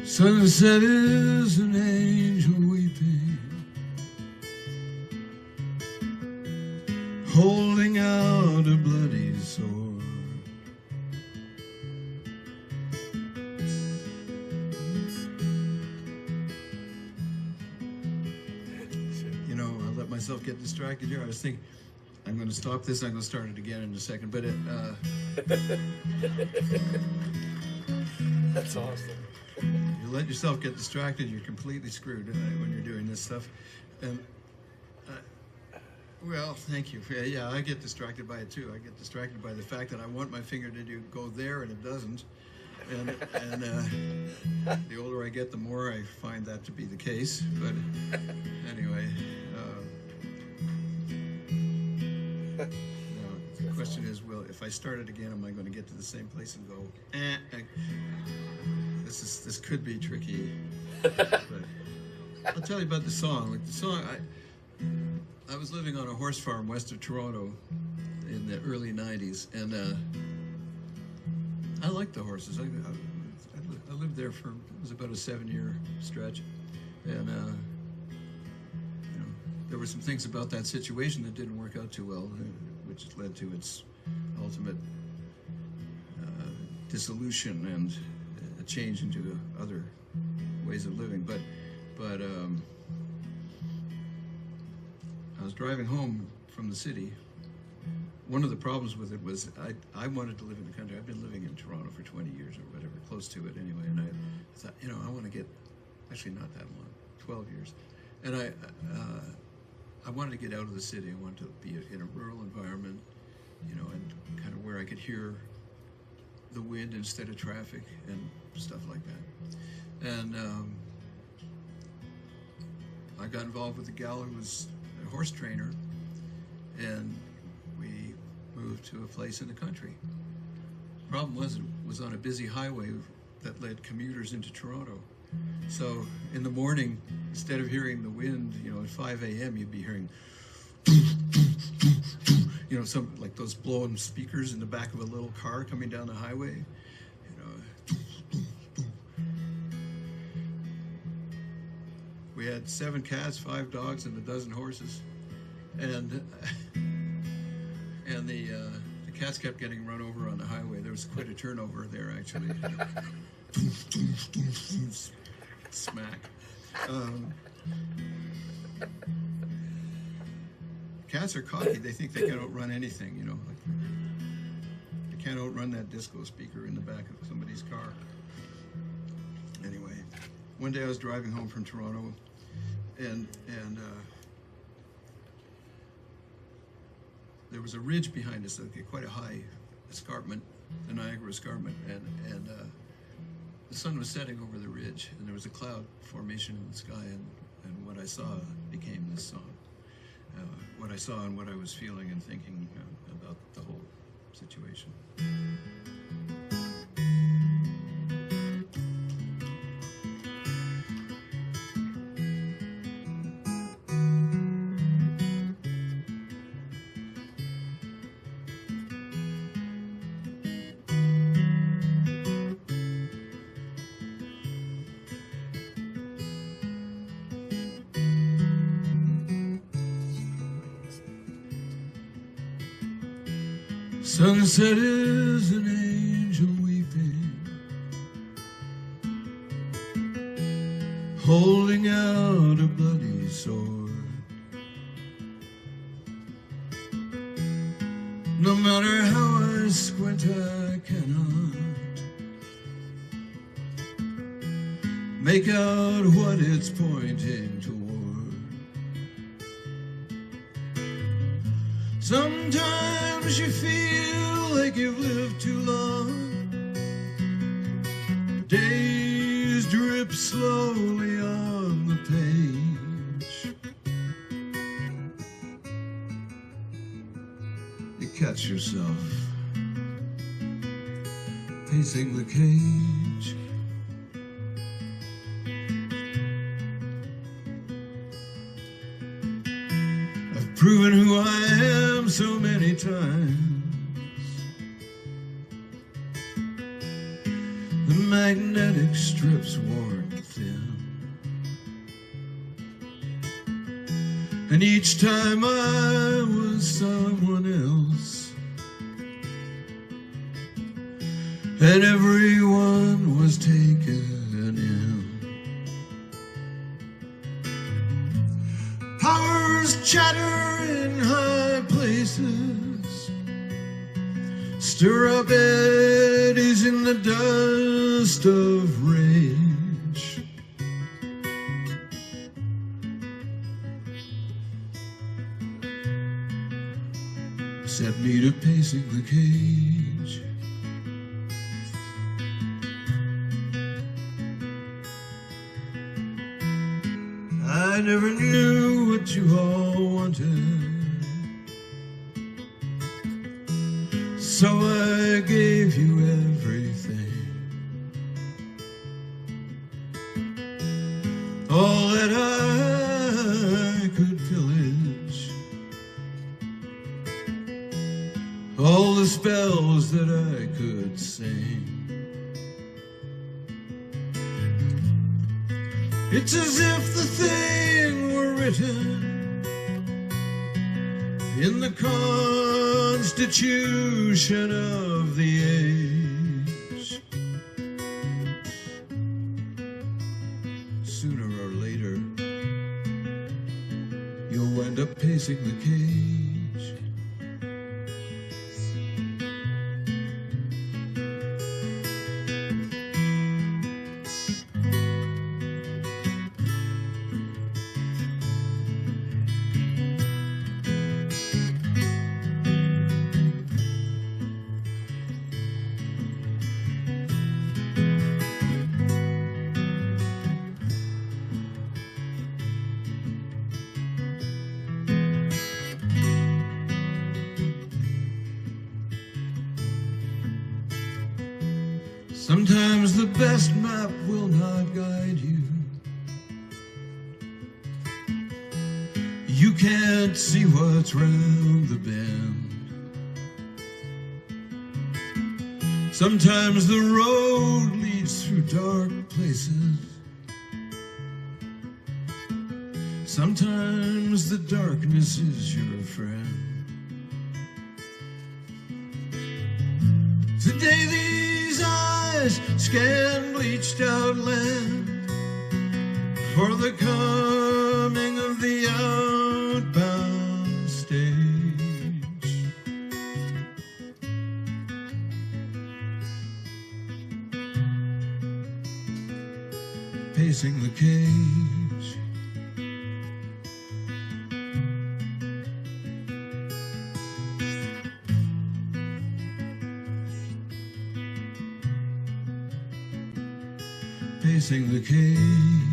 Sunset is an angel weeping, holding out a bloody sword. You know, I let myself get distracted here. I was thinking, I'm going to stop this. I'm going to start it again in a second. But That's awesome. You let yourself get distracted, you're completely screwed when you're doing this stuff. And well, thank you. Yeah, I get distracted by it too. I get distracted by the fact that I want my finger to go there and it doesn't. And the older I get, the more I find that to be the case. But anyway, the question is, well, if I start it again, am I going to get to the same place and go, this could be tricky. But I'll tell you about the song. Like the song, I was living on a horse farm west of Toronto in the early 90s, and I liked the horses. I lived there for, it was about a 7-year stretch, and you know, there were some things about that situation that didn't work out too well, which led to its ultimate dissolution and a change into other ways of living. But I was driving home from the city. One of the problems with it was I wanted to live in the country. I've been living in Toronto for 20 years or whatever, close to it anyway. And I thought, you know, I want to get, actually not that long, 12 years. And I wanted to get out of the city. I wanted to be in a rural environment, you know, and kind of where I could hear the wind instead of traffic and stuff like that. And I got involved with a gal who was a horse trainer, and we moved to a place in the country. Problem was, it was on a busy highway that led commuters into Toronto. So in the morning, instead of hearing the wind, you know, at 5 a.m., you'd be hearing, you know, some like those blowing speakers in the back of a little car coming down the highway. You know, we had 7 cats, 5 dogs, and a dozen horses, and the cats kept getting run over on the highway. There was quite a turnover there, actually. Smack. Cats are cocky. They think they can outrun anything, you know. Like, they can't outrun that disco speaker in the back of somebody's car. Anyway, one day I was driving home from Toronto, and there was a ridge behind us, like quite a high escarpment, the Niagara Escarpment, and the sun was setting over the ridge, and there was a cloud formation in the sky, and what I saw became this song. What I saw and what I was feeling and thinking about the whole situation. Sunset is an angel weeping, holding out a bloody sword. No matter how I squint, I cannot make out what it's pointing toward. Sometimes you feel like you've lived too long. Days drip slowly on the page. You catch yourself pacing the cage. I've proven who I am so many times. The magnetic strips worn and each time I was someone else, and everyone was taken in. Powers chatter in high places, stir up eddies in the dust of rage. Set me to pacing the cage. I never knew what you all wanted, so I gave you everything, all that I could pillage, all the spells that I could sing. It's as if the thing were written in the constitution of the age. Sooner or later, you'll wind up pacing the cage. Sometimes the best map will not guide you. You can't see what's round the bend. Sometimes the road leads through dark places. Sometimes the darkness is your friend. Today these eyes scan bleached out land for the coming of the outbound stage. Pacing the cage. Pacing the cage.